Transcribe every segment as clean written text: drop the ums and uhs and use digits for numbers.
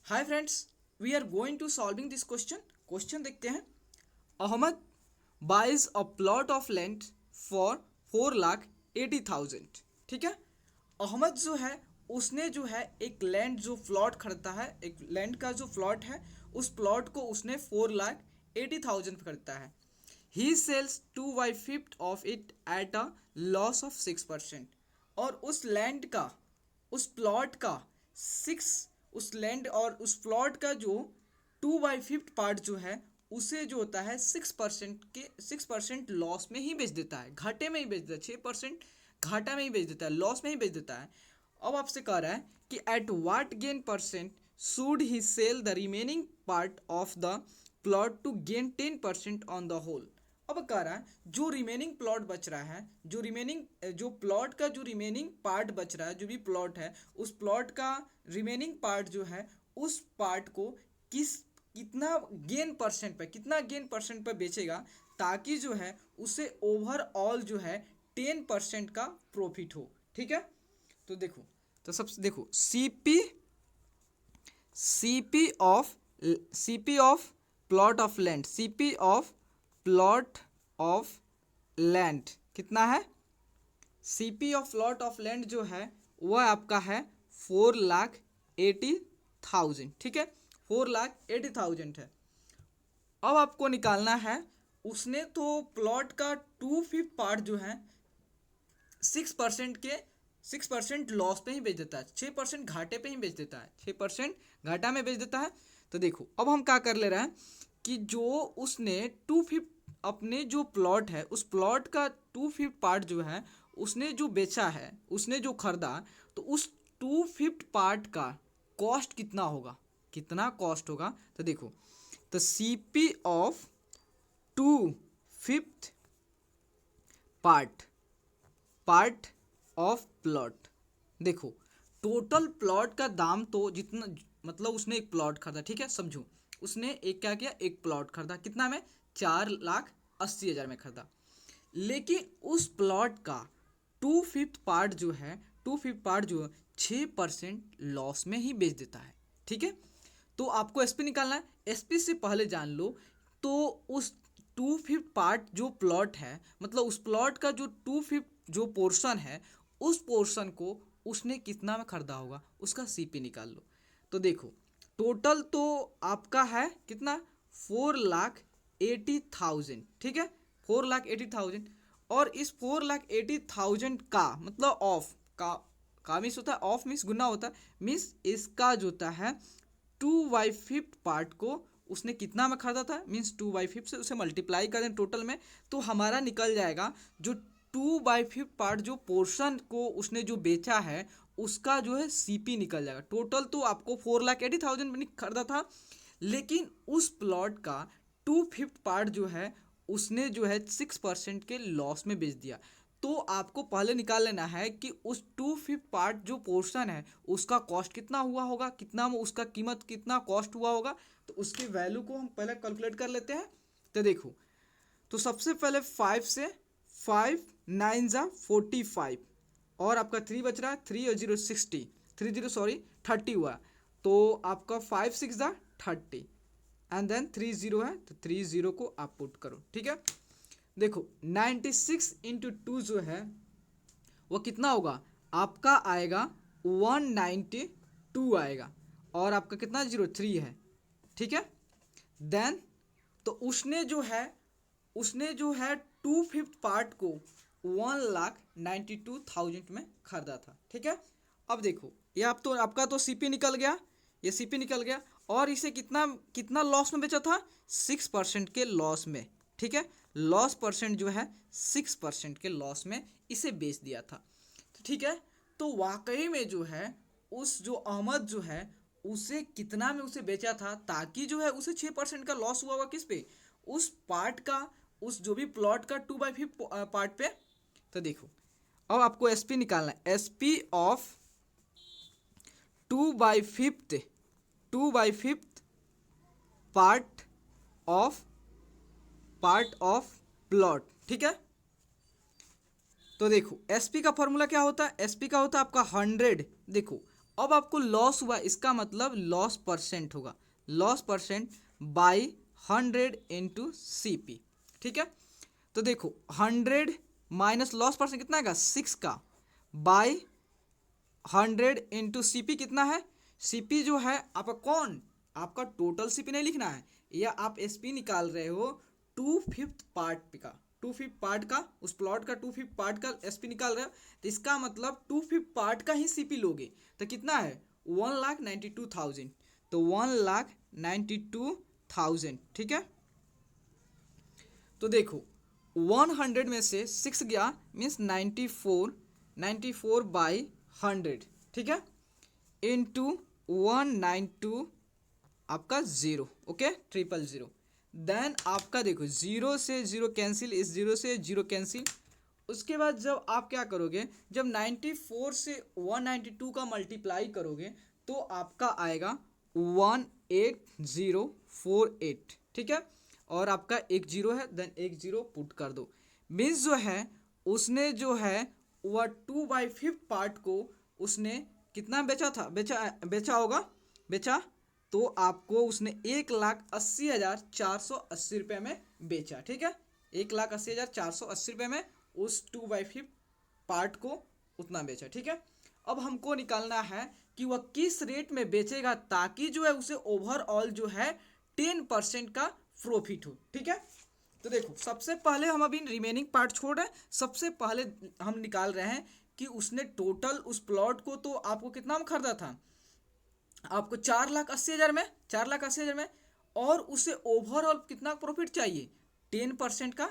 Hi friends, we are going to solving this question देखते हैं। Ahmad buys a plot of land for 4,80,000। ठीक है। अहमद जो है उसने जो है एक लैंड जो प्लॉट खरीदता है, एक लैंड का जो प्लॉट है उस प्लॉट को उसने 4,80,000 खरीदता है। ही sells 2/5 of it at a loss of 6%। और उस लैंड का, उस प्लॉट का सिक्स उस लैंड और उस प्लॉट का जो 2/5 पार्ट जो है उसे जो होता है 6% लॉस में ही बेच देता है, घाटे में ही बेच देता है। 6% घाटा में ही बेच देता है, लॉस में ही बेच देता है। अब आपसे कह रहा है कि at what gain percent should he sell the remaining part of the plot to gain 10% on the whole. अब कह रहा है जो रिमेनिंग प्लॉट बच रहा है, जो प्लॉट का जो रिमेनिंग पार्ट बच रहा है, जो भी प्लॉट है उस प्लॉट का रिमेनिंग पार्ट जो है उस पार्ट को कितना गेन परसेंट पे बेचेगा, ताकि जो है उसे ओवरऑल जो है 10% का प्रॉफिट हो। ठीक है। तो देखो, तो सबसे देखो CP of plot of land, CP of plot of land कितना है? CP of plot of land जो है वह आपका है 4,80,000। ठीक है, 4,80,000 है। अब आपको निकालना है, उसने तो प्लॉट का 2/5 पार्ट जो है 6% लॉस पे ही बेच देता है, 6% घाटे पे ही बेच देता है, 6% घाटा में बेच देता है। तो देखो अब हम क्या कर ले रहे हैं कि जो उसने 2/5 अपने जो प्लॉट है उस प्लॉट का 2/5 पार्ट जो है उसने जो बेचा है, उसने जो खरीदा, तो उस 2/5 पार्ट का कॉस्ट कितना होगा, कितना कॉस्ट होगा। तो देखो, तो CP of 2/5 part part of plot. देखो, टोटल प्लॉट का दाम तो जितना, मतलब उसने एक प्लॉट खरीदा, ठीक है, समझो उसने एक क्या किया, एक प्लॉट खरीदा, कितना में? 4,80,000 में खरीदा। लेकिन उस प्लॉट का 2/5 पार्ट जो है, 2/5 पार्ट जो 6% लॉस में ही बेच देता है। ठीक है। तो आपको एसपी निकालना है। एसपी से पहले जान लो, तो उस 2/5 पार्ट जो प्लॉट है, मतलब उस प्लॉट का जो 2/5 जो पोर्शन है, उस पोर्शन को उसने कितना में खरीदा होगा, उसका सीपी निकाल लो। तो देखो, टोटल तो आपका है कितना? 4,80,000। ठीक है, 4,80,000। और इस 4,80,000 का मतलब ऑफ का मीन्स होता है, ऑफ मीन्स गुना होता है, मीन्स इसका जो होता है 2/5 पार्ट को उसने कितना में खरीदा था, मीन्स 2/5 से उसे मल्टीप्लाई कर दें टोटल में, तो हमारा निकल जाएगा जो 2/5 पार्ट जो पोर्शन को उसने जो बेचा है उसका जो है सीपी निकल जाएगा। टोटल तो आपको 4,80,000 में खरीदा था, लेकिन उस प्लॉट का 2/5 पार्ट जो है उसने जो है 6% के लॉस में बेच दिया। तो आपको पहले निकाल लेना है कि उस 2/5 पार्ट जो पोर्शन है उसका कॉस्ट कितना हुआ होगा, कितना उसका कीमत कितना कॉस्ट हुआ होगा। तो उसकी वैल्यू को हम पहले कैलकुलेट कर लेते हैं। तो देखो, तो सबसे पहले 5 से 5 9 जा 45, और आपका 3 बच रहा है, 30 हुआ। तो आपका 5 6 जा 30 एंड देन 30 है, तो 30 को आप पुट करो। ठीक है। देखो 96 × 2 जो है वो कितना होगा, आपका आएगा 192 आएगा, और आपका कितना 03 है। ठीक है। देन तो उसने जो है 2/5 पार्ट को 1,92,000 में खरीदा था। ठीक है। अब देखो, ये आप तो आपका तो सीपी निकल गया, ये सीपी निकल गया, और इसे कितना कितना लॉस में बेचा था? 6% के लॉस में। ठीक है, लॉस परसेंट जो है 6% के लॉस में इसे बेच दिया था। तो ठीक है, तो वाकई में जो है उस जो अहमद जो है उसे कितना में उसे बेचा था, ताकि जो है उसे 6% का लॉस हुआ हुआ किस पे? उस पार्ट का, उस जो भी प्लॉट का 2/5 पार्ट पे। तो देखो, अब आपको एसपी निकालना है। SP of 2/5 part of plot. ठीक है। तो देखो एसपी का फॉर्मूला क्या होता है? एसपी का होता है आपका 100। देखो, अब आपको लॉस हुआ, इसका मतलब लॉस परसेंट होगा, loss percent by 100 into C P. ठीक है, तो देखो 100 माइनस लॉस परसेंट कितना आएगा 6 का, बाई 100 इंटू सी पी कितना है, सी पी जो है आपका कौन, आपका टोटल सी पी नहीं लिखना है, या आप एस पी निकाल रहे हो 2/5 पार्ट का, 2/5 पार्ट का, उस प्लॉट का 2/5 पार्ट का एस पी निकाल रहे हो, तो इसका मतलब 2/5 पार्ट का ही सी पी लोगे, तो कितना है 1,92,000, तो 1,92,000। ठीक है, तो देखो 100 में से 6 गया मीन्स 94 बाई 100। ठीक है, इंटू 192 आपका 0, ओके 000। देन आपका देखो 0 से 0 कैंसिल, इस 0 से 0 कैंसिल। उसके बाद जब आप क्या करोगे, जब 94 से 192 का मल्टीप्लाई करोगे तो आपका आएगा 18048। ठीक है, और आपका एक जीरो है, देन एक जीरो पुट कर दो। मीन्स जो है उसने जो है वह 2/5 पार्ट को उसने कितना बेचा था, बेचा होगा, बेचा तो आपको उसने 1,80,480 रुपये में बेचा। ठीक है, 1,80,480 रुपये में उस 2/5 पार्ट को उतना बेचा। ठीक है, अब हमको निकालना है कि वह किस रेट में बेचेगा ताकि जो है उसे ओवरऑल जो है 10% का प्रॉफिट हो। ठीक है, तो देखो सबसे पहले हम अभी रिमेनिंग पार्ट छोड़ रहे हैं, सबसे पहले हम निकाल रहे हैं कि उसने टोटल उस प्लॉट को तो आपको कितना में खरीदा था, आपको 4,80,000 में, 4,80,000 में, और उसे ओवरऑल कितना प्रॉफिट चाहिए 10% का।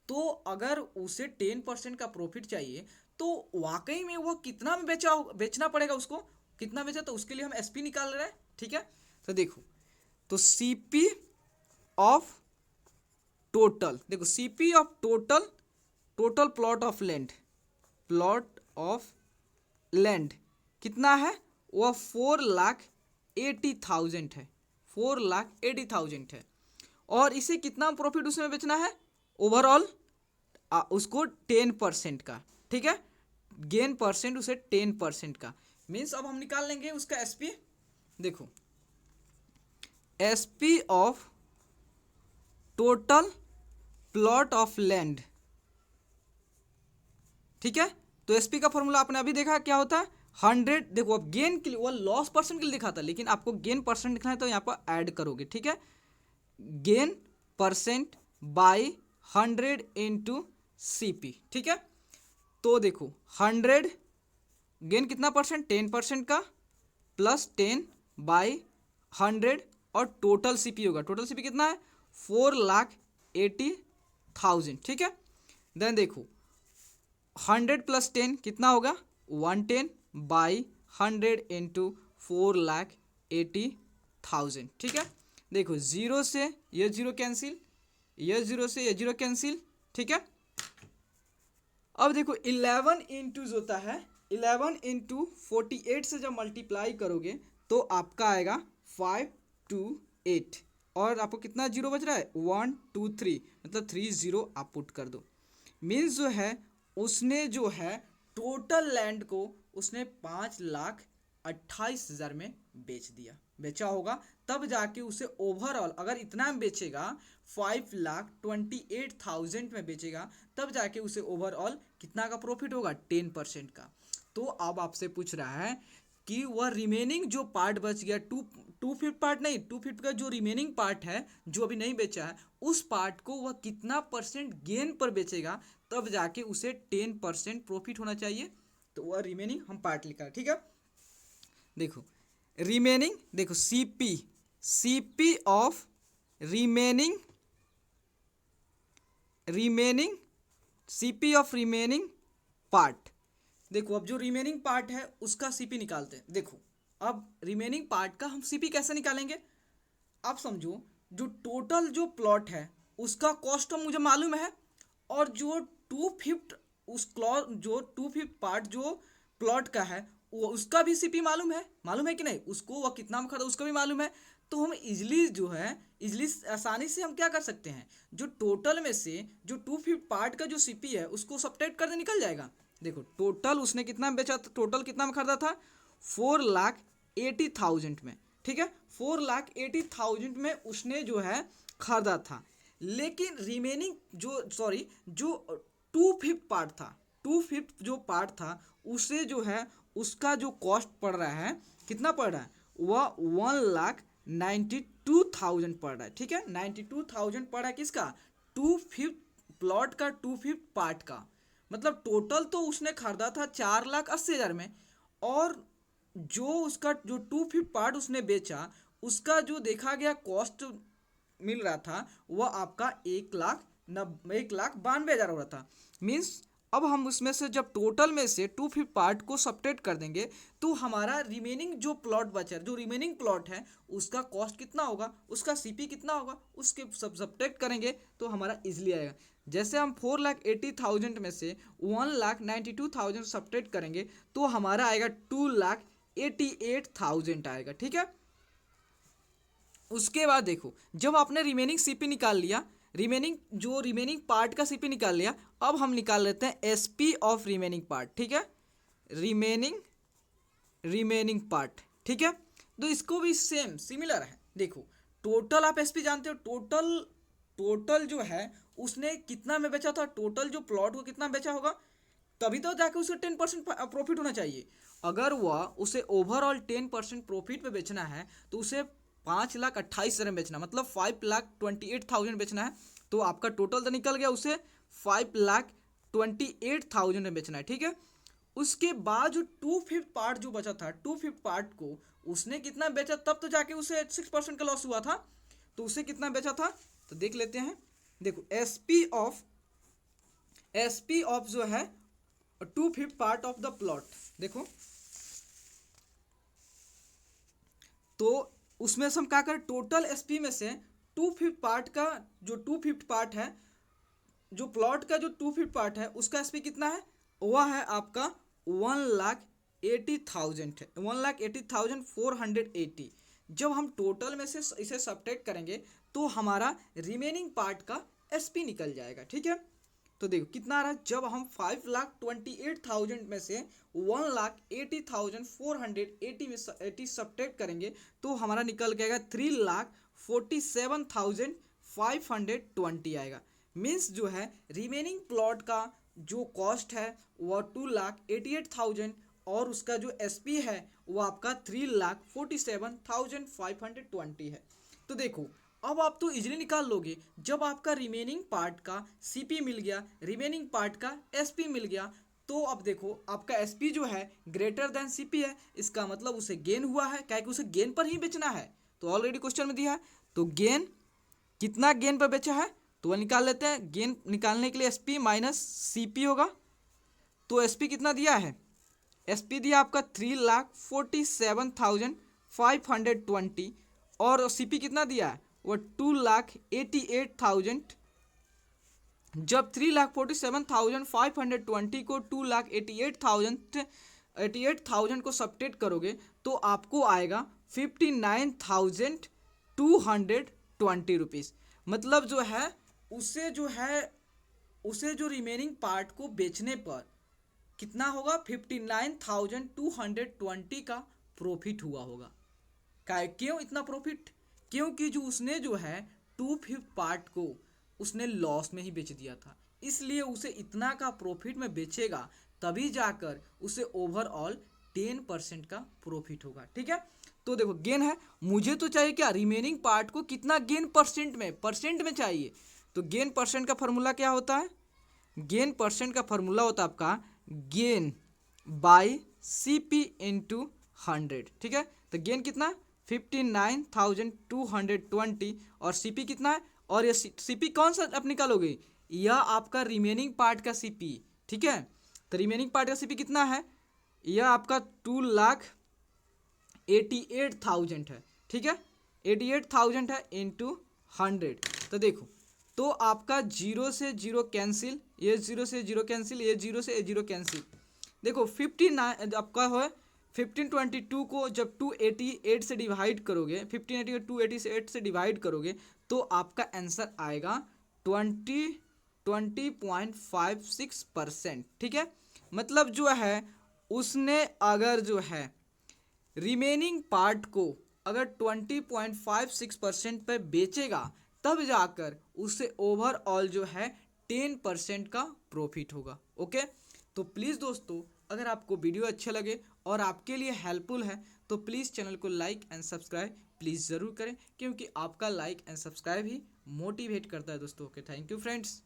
तो अगर उसे 10% का प्रॉफिट चाहिए तो वाकई में वह कितना में बेचना पड़ेगा, उसको कितना बेचा, तो उसके लिए हम एसपी निकाल रहे हैं। ठीक है, तो देखो तो सीपी ऑफ टोटल, देखो CP of total, total plot of land, plot of land कितना है, वह 4,80,000 है, 4,80,000 है। और इसे कितना प्रॉफिट उसमें बेचना है ओवरऑल, उसको 10% का। ठीक है, गेन परसेंट उसे 10% का। मीन्स अब हम निकाल लेंगे उसका एसपी। देखो SP of total plot of land. ठीक है, तो एसपी का फॉर्मूला आपने अभी देखा क्या होता है 100। देखो अब गेन के लिए, वो लॉस परसेंट के लिए लिखा था, लेकिन आपको गेन परसेंट लिखना है तो यहाँ पर ऐड करोगे। ठीक है, gain percent by 100 into CP. ठीक है, तो देखो 100 गेन कितना परसेंट 10% का, प्लस 10 बाई 100, और टोटल सीपी होगा, टोटल सीपी कितना है 4,80,000। ठीक है, देन देखो 100 प्लस 10 कितना होगा 110 बाई 100 इंटू 4,80,000। ठीक है, देखो जीरो से ये जीरो कैंसिल, ये जीरो से ये जीरो कैंसिल। ठीक है, अब देखो 11 इंटू होता है 11 इंटू 48 से जब मल्टीप्लाई करोगे तो आपका आएगा 528, और आपको कितना जीरो बच रहा है 1 2 3, मतलब 30 आप पुट कर दो। मीन्स जो है उसने जो है टोटल लैंड को उसने 5,28,000 में बेच दिया, बेचा होगा, तब जाके उसे ओवरऑल अगर इतना में बेचेगा 5,28,000 में बेचेगा, तब जाके उसे ओवरऑल कितना का प्रॉफिट होगा 10% का। तो अब आपसे पूछ रहा है कि वह रिमेनिंग जो पार्ट बच गया, 2/5 पार्ट नहीं, 2/5 का जो रिमेनिंग पार्ट है जो अभी नहीं बेचा है, उस पार्ट को वह कितना परसेंट गेन पर बेचेगा, तब जाके उसे 10% प्रॉफिट होना चाहिए। तो वह रिमेनिंग हम पार्ट लिखा है। ठीक है, देखो रिमेनिंग, देखो CP, CP of remaining, remaining CP of remaining part. देखो अब जो रिमेनिंग पार्ट है उसका सीपी निकालते हैं। देखो अब रिमेनिंग पार्ट का हम सीपी कैसे निकालेंगे, आप समझो जो टोटल जो प्लॉट है उसका कॉस्ट तो मुझे मालूम है, और जो 2/5 उस क्लॉ जो 2/5 पार्ट जो प्लॉट का है वो उसका भी सीपी मालूम है कि नहीं, उसको वह कितना में खरीदा उसका भी मालूम है। तो हम इजली जो है इजली आसानी से हम क्या कर सकते हैं, जो टोटल में से जो 2/5 पार्ट का जो सीपी है उसको सब्ट्रैक्ट कर दे निकल जाएगा। देखो टोटल उसने कितना में बेचा, टोटल कितना में खरीदा था 4,80,000 में, ठीक है, 4,80,000 में उसने जो है खरीदा था। लेकिन रिमेनिंग जो 2/5 पार्ट था, 2/5 जो पार्ट था उसे जो है उसका जो कॉस्ट पड़ रहा है, कितना पड़ रहा है, वह 1,92,000 पड़ रहा है, ठीक है, 92,000 पड़ रहा है किसका, 2/5 प्लॉट का, 2/5 पार्ट का। मतलब टोटल तो उसने खरीदा था 4,80,000 में, और जो उसका जो 2/5 पार्ट उसने बेचा उसका जो देखा गया कॉस्ट मिल रहा था वह आपका 1,92,000 हो रहा था। मीन्स अब हम उसमें से जब टोटल में से 2/5 पार्ट को सब्ट्रैक्ट कर देंगे तो हमारा रिमेनिंग जो प्लॉट बचा है, जो रिमेनिंग प्लॉट है उसका कॉस्ट कितना होगा, उसका सीपी कितना होगा, उसके सब सब्ट्रैक्ट करेंगे तो हमारा इजीली आएगा। जैसे हम 4,80,000 में से 1,92,000 सब्ट्रैक्ट करेंगे तो हमारा आएगा 2,88,000 आएगा, ठीक है। उसके बाद देखो, जब आपने रिमेनिंग सीपी निकाल लिया, रिमेनिंग पार्ट का सीपी निकाल लिया, अब हम निकाल लेते हैं एसपी ऑफ रिमेनिंग पार्ट, ठीक है, रिमेनिंग पार्ट, ठीक है। तो इसको भी सेम सिमिलर है। देखो टोटल आप एसपी जानते हो, टोटल जो है उसने कितना में बेचा था, टोटल जो प्लॉट को कितना बेचा होगा, तभी तो जाके उसे 10% प्रॉफिट होना चाहिए। अगर वह उसे ओवरऑल 10% प्रॉफिट पे बेचना है तो उसे 5,28,000 बेचना, मतलब 5,28,000 बेचना है, तो आपका टोटल तो निकल गया, उसे 5,28,000 में बेचना है, ठीक है। उसके बाद जो 2/5 पार्ट जो बचा था, 2/5 पार्ट को उसने कितना बेचा, तब तो जाके उसे 6% का लॉस हुआ था, तो उसे कितना बेचा था तो देख लेते हैं। देखो एसपी ऑफ जो है 2/5 पार्ट ऑफ द प्लॉट, देखो तो उसमें से हम क्या करें, टोटल एसपी में से 2/5 पार्ट का जो 2/5 पार्ट है, जो प्लॉट का जो 2/5 पार्ट है उसका एसपी कितना है, वह है आपका 1,80,000 है, 1,80,480। जब हम टोटल में से इसे सब्ट्रैक्ट करेंगे तो हमारा रिमेनिंग पार्ट का एसपी निकल जाएगा, ठीक है। तो देखो कितना आ रहा है, जब हम 5,28,000 में से 1,80,480 में 80 सब्ट्रैक्ट करेंगे तो हमारा निकल के आएगा 3,47,520 आएगा। मीन्स जो है रिमेनिंग प्लॉट का जो कॉस्ट है वह 2,88,000 और उसका जो एसपी है वो आपका 3,47,520 है। तो देखो अब आप तो इजीली निकाल लोगे, जब आपका रिमेनिंग पार्ट का सीपी मिल गया, रिमेनिंग पार्ट का एसपी मिल गया, तो अब देखो आपका एसपी जो है ग्रेटर देन सीपी है, इसका मतलब उसे गेन हुआ है, क्या कि उसे गेन पर ही बेचना है, तो ऑलरेडी क्वेश्चन में दिया है। तो गेन कितना गेन पर बेचा है तो वह निकाल लेते हैं। गेन निकालने के लिए एसपी माइनस सीपी होगा, तो एसपी कितना दिया है, एसपी दिया आपका 3,47,520 और सीपी कितना दिया है वो 2,88,000। जब 3,47,520 को 2,88,000 को सब्ट्रैक्ट करोगे तो आपको आएगा 59,220 रुपीज़। मतलब जो है उसे जो रिमेनिंग पार्ट को बेचने पर कितना होगा, 59,220 का प्रॉफिट हुआ होगा। क्यों इतना प्रॉफिट, क्योंकि जो उसने जो है 2/5 पार्ट को उसने लॉस में ही बेच दिया था, इसलिए उसे इतना का प्रॉफिट में बेचेगा तभी जाकर उसे ओवरऑल 10% का प्रॉफिट होगा, ठीक है। तो देखो गेन है, मुझे तो चाहिए क्या, रिमेनिंग पार्ट को कितना गेन परसेंट में चाहिए। तो गेन परसेंट का फॉर्मूला क्या होता है, गेन परसेंट का फॉर्मूला होता है आपका गेन बाय सीपी इंटू 100, ठीक है। तो गेन कितना 59,220 और सीपी कितना है, और ये सीपी कौन सा आप निकालोगे, यह आपका रिमेनिंग पार्ट का सीपी, ठीक है। तो रिमेनिंग पार्ट का सीपी कितना है, यह आपका 2,88,000 है, ठीक है, 88,000 है इंटू 100। तो देखो तो आपका 0 से 0 कैंसिल, ये 0 से 0 कैंसिल, ये 0 से 0 कैंसिल। देखो 59 आपका है 1522 को जब 288 से डिवाइड करोगे, 1580 को 288 से डिवाइड करोगे तो आपका आंसर आएगा 20.56%, ठीक है। मतलब जो है उसने अगर जो है रिमेनिंग पार्ट को अगर 20.56% पे बेचेगा तब जाकर उसे ओवरऑल जो है 10% का प्रॉफिट होगा। ओके, तो प्लीज़ दोस्तों अगर आपको वीडियो अच्छे लगे और आपके लिए हेल्पफुल है तो प्लीज़ चैनल को लाइक एंड सब्सक्राइब प्लीज़ ज़रूर करें, क्योंकि आपका like and subscribe he motivate करता है दोस्तों। Okay, thank you friends.